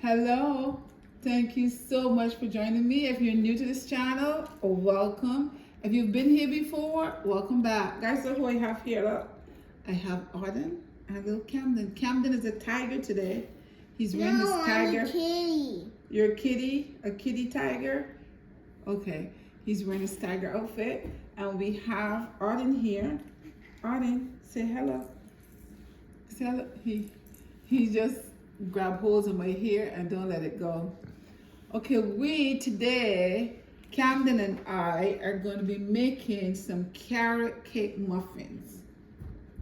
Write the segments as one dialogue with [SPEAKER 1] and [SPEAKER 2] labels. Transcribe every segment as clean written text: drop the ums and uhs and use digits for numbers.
[SPEAKER 1] Hello, thank you so much for joining me. If you're new to this channel, welcome. If you've been here before, welcome back. Guys, look who I have here. Look, I have Arden and little Camden. Camden is a tiger today. He's wearing his tiger.
[SPEAKER 2] I'm a kitty.
[SPEAKER 1] You're a kitty? A kitty tiger? Okay, he's wearing his tiger outfit. And we have Arden here. Arden, say hello. Say hello. He just grab hold of my hair and don't let it go. Okay, we today, Camden and I are going to be making some carrot cake muffins.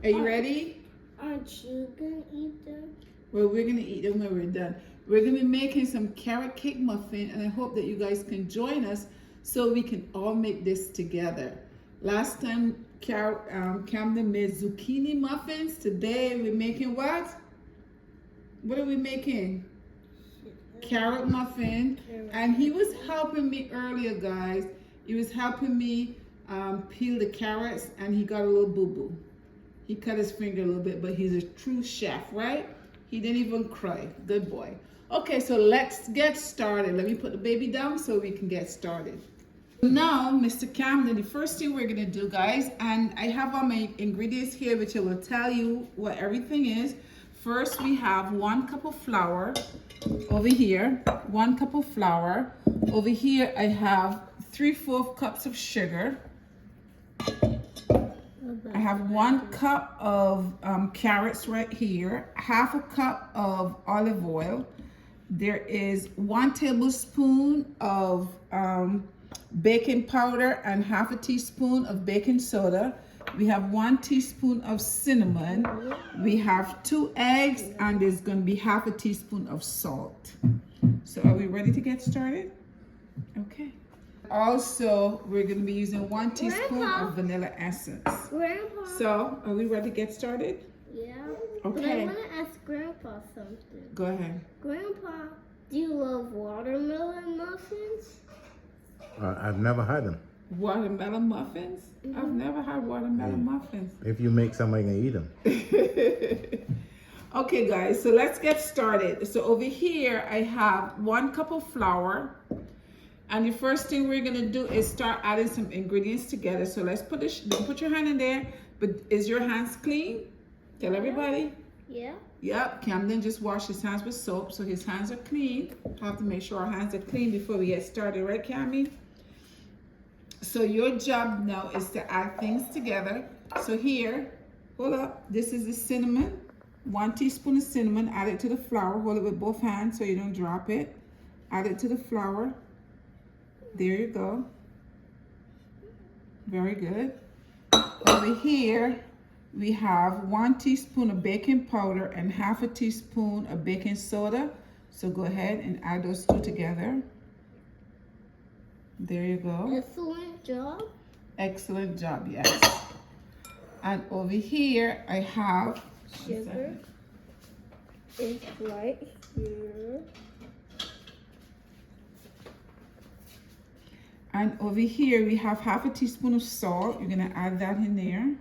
[SPEAKER 1] Are you ready?
[SPEAKER 2] Aren't you gonna eat them?
[SPEAKER 1] Well, we're going to eat them when we're done. We're going to be making some carrot cake muffin, and I hope that you guys can join us so we can all make this together. Last time Camden made zucchini muffins. Today we're making what? What are we making? Carrot muffin. And he was helping me earlier, guys. He was helping me peel the carrots, and he got a little boo-boo. He cut his finger a little bit, but he's a true chef, right? He didn't even cry. Good boy. Okay, so let's get started. Let me put the baby down so we can get started. Now, Mr. Camden, the first thing we're gonna do, guys, and I have all my ingredients here, which I will tell you what everything is. First, we have 1 cup of flour over here, 1 cup of flour. Over here, I have 3/4 cups of sugar. I have 1 cup of carrots right here, 1/2 cup of olive oil. There is 1 tablespoon of baking powder and 1/2 teaspoon of baking soda. We have 1 teaspoon of cinnamon. We have 2 eggs, and there's going to be 1/2 teaspoon of salt. So are we ready to get started? Okay. Also, we're going to be using 1 teaspoon of vanilla essence.
[SPEAKER 2] Grandpa.
[SPEAKER 1] So are we ready to get started?
[SPEAKER 2] Yeah.
[SPEAKER 1] Okay.
[SPEAKER 2] But I want to ask Grandpa something.
[SPEAKER 1] Go ahead.
[SPEAKER 2] Grandpa, do you love watermelon muffins?
[SPEAKER 3] I've never had them.
[SPEAKER 1] Watermelon muffins? I've never had watermelon muffins.
[SPEAKER 3] If you make some, I can eat them.
[SPEAKER 1] Okay, guys, so let's get started. So over here, I have 1 cup of flour. And the first thing we're gonna do is start adding some ingredients together. So let's put this, don't put your hand in there, but is your hands clean? Tell everybody.
[SPEAKER 2] Yeah.
[SPEAKER 1] Yep, Camden just washed his hands with soap, so his hands are clean. Have to make sure our hands are clean before we get started, right, Cammy? So your job now is to add things together. So here, hold up, this is the cinnamon. 1 teaspoon of cinnamon, add it to the flour. Hold it with both hands so you don't drop it. Add it to the flour. There you go. Very good. Over here, we have 1 teaspoon of baking powder and 1/2 teaspoon of baking soda. So go ahead and add those 2 together. There you go.
[SPEAKER 2] Excellent job.
[SPEAKER 1] Excellent job, yes. And over here, I have
[SPEAKER 2] Sugar is right here.
[SPEAKER 1] And over here, we have 1/2 teaspoon of salt. You're gonna add that in there.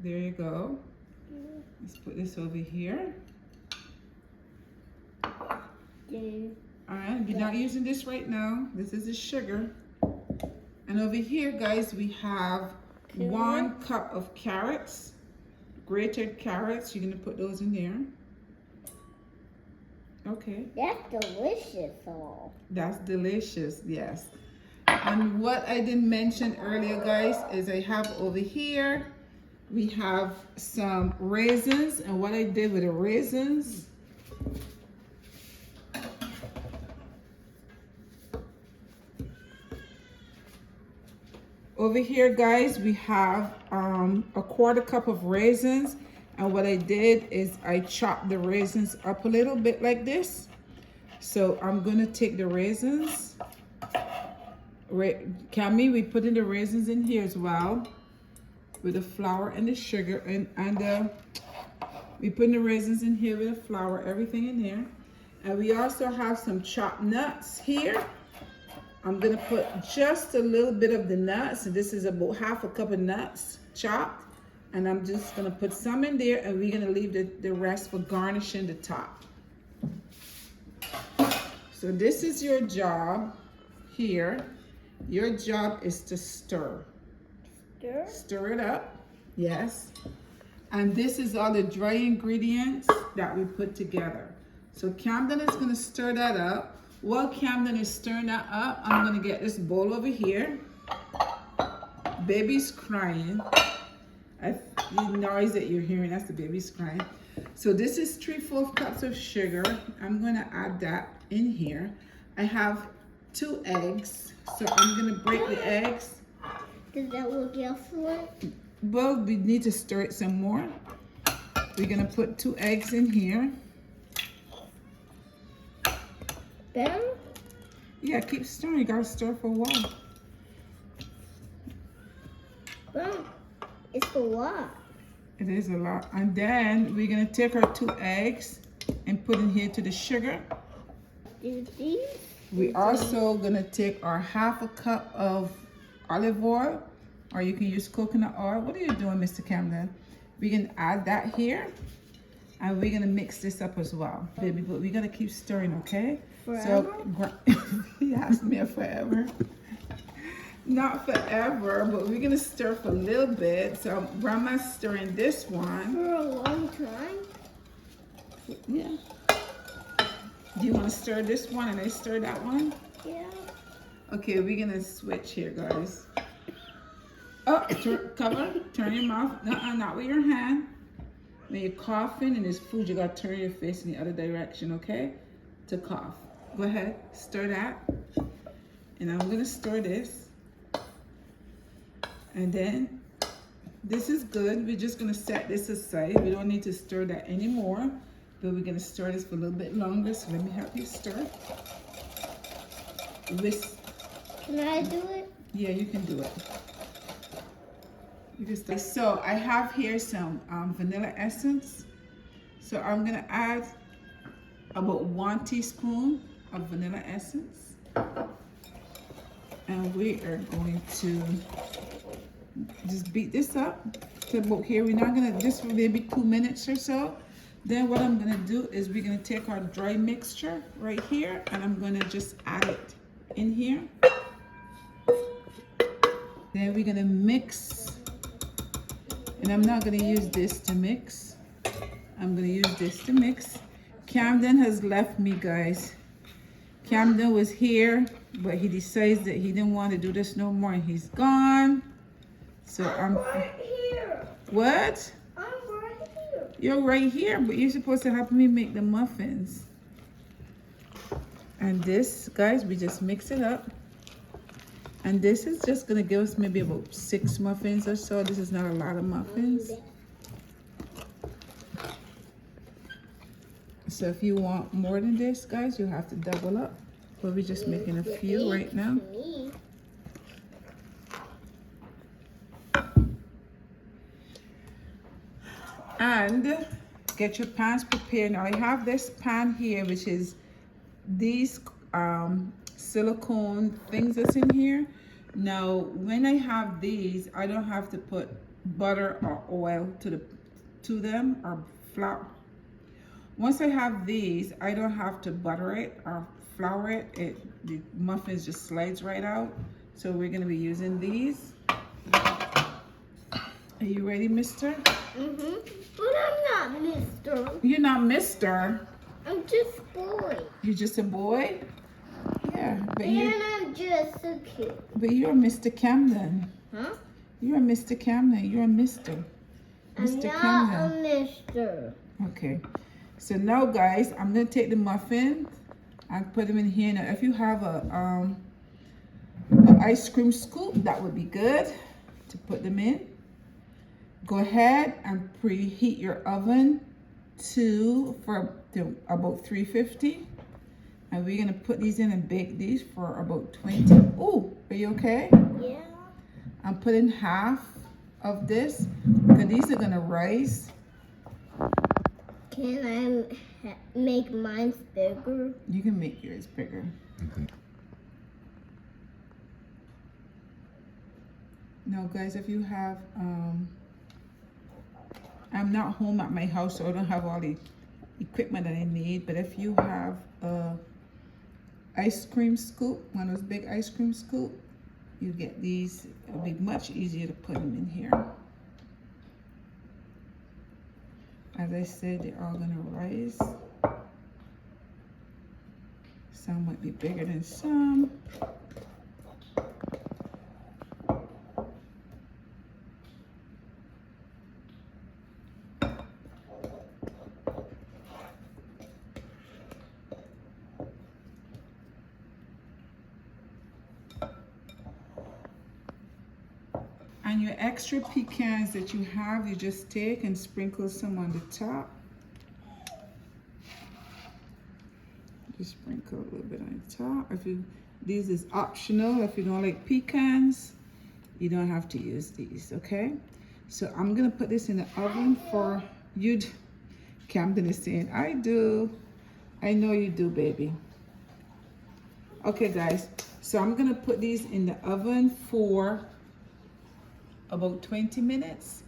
[SPEAKER 1] There you go. Let's put this over here.
[SPEAKER 2] Then
[SPEAKER 1] All right, we're not using this right now. This is the sugar. And over here, guys, we have 1 cup of carrots, grated carrots. You're gonna put those in there. Okay.
[SPEAKER 2] that's delicious, all.
[SPEAKER 1] That's delicious, yes. And what I didn't mention earlier, guys, is I have over here, we have some raisins. And what I did with the raisins, over here, guys, we have a 1/4 cup of raisins. And what I did is I chopped the raisins up a little bit like this. So I'm gonna take the raisins. Cammy, we put in the raisins in here as well with the flour and the sugar. And we put in the raisins in here with the flour, everything in there. And we also have some chopped nuts here. I'm gonna put just a little bit of the nuts. And this is about 1/2 cup of nuts chopped. And I'm just gonna put some in there, and we're gonna leave the rest for garnishing the top. So this is your job here. Your job is to stir.
[SPEAKER 2] Stir?
[SPEAKER 1] Stir it up, yes. And this is all the dry ingredients that we put together. So Camden is gonna stir that up. While Camden is stirring that up, I'm gonna get this bowl over here. Baby's crying. The noise that you're hearing, that's the baby's crying. So this is 3/4 cups of sugar. I'm gonna add that in here. I have 2 eggs, so I'm gonna break the eggs.
[SPEAKER 2] Does that look excellent?
[SPEAKER 1] Well, we need to stir it some more. We're gonna put 2 eggs in here.
[SPEAKER 2] Ben?
[SPEAKER 1] Yeah, keep stirring. You gotta stir for a while.
[SPEAKER 2] Ben, it's a lot.
[SPEAKER 1] It is a lot. And then we're gonna take our 2 eggs and put in here to the sugar.
[SPEAKER 2] Do these?
[SPEAKER 1] We also gonna take our 1/2 cup of olive oil, or you can use coconut oil. What are you doing, Mr. Camden? We're gonna add that here, and we're gonna mix this up as well, baby. But we're gonna keep stirring, okay?
[SPEAKER 2] Forever?
[SPEAKER 1] So, he asked me if forever. Not forever, but we're gonna stir for a little bit. So Grandma's stirring this one.
[SPEAKER 2] For a long time?
[SPEAKER 1] Yeah. Do you want to stir this one and I stir that one?
[SPEAKER 2] Yeah.
[SPEAKER 1] Okay, we're gonna switch here, guys. Oh, cover, turn your mouth. Not with your hand. When you're coughing and there's food, you gotta turn your face in the other direction, okay? To cough. Go ahead, stir that. And I'm gonna stir this. And then, this is good. We're just gonna set this aside. We don't need to stir that anymore. But we're gonna stir this for a little bit longer. So let me help you stir.
[SPEAKER 2] Can I do it?
[SPEAKER 1] Yeah, you can do it. You can start. So I have here some vanilla essence. So I'm gonna add about 1 teaspoon of vanilla essence. And we are going to just beat this up to about here. We're not gonna, just for maybe 2 minutes or so. Then what I'm gonna do is we're gonna take our dry mixture right here, and I'm gonna just add it in here. Then we're gonna mix, and I'm not gonna use this to mix. I'm gonna use this to mix. Camden has left me, guys. Camden was here, but he decides that he didn't want to do this no more, and he's gone. So I'm
[SPEAKER 2] right here.
[SPEAKER 1] What?
[SPEAKER 2] I'm right here.
[SPEAKER 1] You're right here, but you're supposed to help me make the muffins. And this, guys, we just mix it up. And this is just gonna give us maybe about 6 muffins or so. This is not a lot of muffins. So if you want more than this, guys, you have to double up. But we're just making a few right now. And get your pans prepared. Now I have this pan here, which is these silicone things that's in here. Now when I have these, I don't have to put butter or oil to them or flour. Once I have these, I don't have to butter it or flour it. The muffins just slides right out. So we're gonna be using these. Are you ready, mister?
[SPEAKER 2] Mm-hmm. But I'm not Mister.
[SPEAKER 1] You're not mister.
[SPEAKER 2] I'm just boy.
[SPEAKER 1] You're just a boy? Yeah, but
[SPEAKER 2] And I'm just a kid.
[SPEAKER 1] you're Mr. Camden.
[SPEAKER 2] Huh?
[SPEAKER 1] You're Mr. Camden. You're a Mister.
[SPEAKER 2] I'm
[SPEAKER 1] Mr.
[SPEAKER 2] not
[SPEAKER 1] Camden.
[SPEAKER 2] a Mister.
[SPEAKER 1] Okay. So now, guys, I'm gonna take the muffin and put them in here. Now, if you have a ice cream scoop, that would be good to put them in. Go ahead and preheat your oven to about 350. And we're gonna put these in and bake these for about 20. Oh, are you okay?
[SPEAKER 2] Yeah.
[SPEAKER 1] I'm putting half of this because these are gonna rise.
[SPEAKER 2] Can I make mine bigger?
[SPEAKER 1] You can make yours bigger. Now, guys, if you have I'm not home at my house, so I don't have all the equipment that I need. But if you have a ice cream scoop, one of those big ice cream scoop, you get these. It'll be much easier to put them in here. As I said, they're all gonna rise. Some might be bigger than some. And your extra pecans that you have, you just take and sprinkle some on the top. Just sprinkle a little bit on the top. These is optional. If you don't like pecans, you don't have to use these, okay? So I'm gonna put this in the oven for you. Camden is saying, I do. I know you do, baby. Okay, guys. So I'm gonna put these in the oven for about 20 minutes.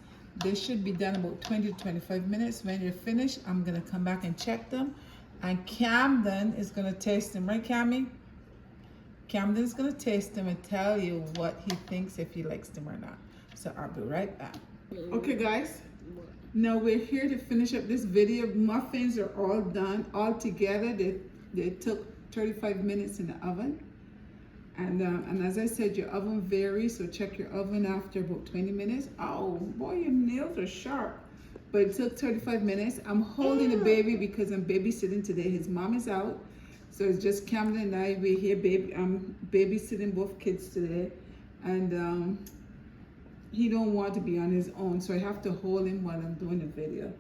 [SPEAKER 1] They should be done about 20 to 25 minutes. When you're finished, I'm gonna come back and check them. And Camden is gonna taste them, right, Cammy? Camden's gonna taste them and tell you what he thinks, if he likes them or not. So I'll be right back. Okay, guys. Now we're here to finish up this video. Muffins are all done, all together. They took 35 minutes in the oven. And as I said, your oven varies, so check your oven after about 20 minutes. Oh boy, your nails are sharp. But it took 35 minutes. I'm holding the baby because I'm babysitting today. His mom is out. So it's just Camden and I. We're here babysitting both kids today. And he don't want to be on his own, so I have to hold him while I'm doing the video.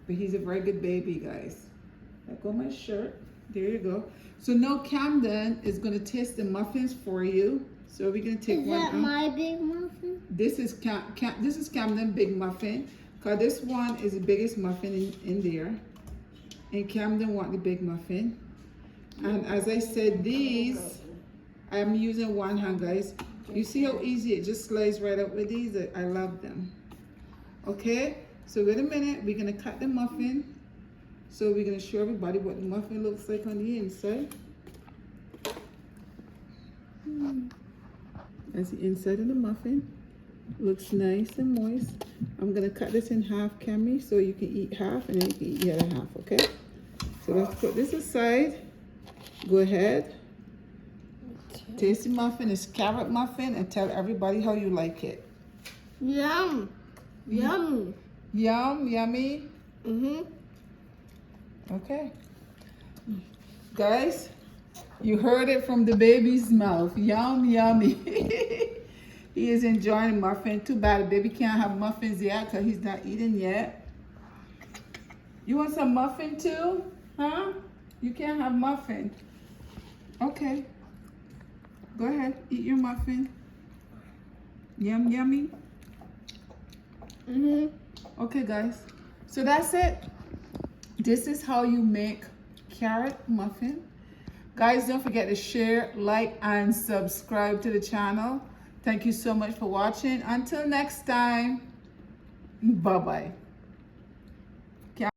[SPEAKER 1] But he's a very good baby, guys. Let go of my shirt. There you go. So now Camden is going to taste the muffins for you. So we're going to take one.
[SPEAKER 2] Is that my big muffin?
[SPEAKER 1] This is Camden big muffin. Because this one is the biggest muffin in there. And Camden want the big muffin. And as I said, these, I'm using one hand, guys. You see how easy it just slides right out with these? I love them. Okay? So wait a minute. We're going to cut the muffin. So we're going to show everybody what the muffin looks like on the inside. That's the inside of the muffin. Looks nice and moist. I'm going to cut this in half, Cammy, so you can eat half and then you can eat the other half, okay? So let's put this aside. Go ahead. Okay. Taste the muffin. It's carrot muffin, and tell everybody how you like it.
[SPEAKER 2] Yum. Yummy.
[SPEAKER 1] Yum, yummy. Okay. Guys, you heard it from the baby's mouth. Yum, yummy. He is enjoying the muffin. Too bad the baby can't have muffins yet because he's not eating yet. You want some muffin too? Huh? You can't have muffin. Okay. Go ahead. Eat your muffin. Yum, yummy. Okay, guys. So that's it. This is how you make carrot muffin. Guys, don't forget to share, like, and subscribe to the channel. Thank you so much for watching. Until next time, bye-bye.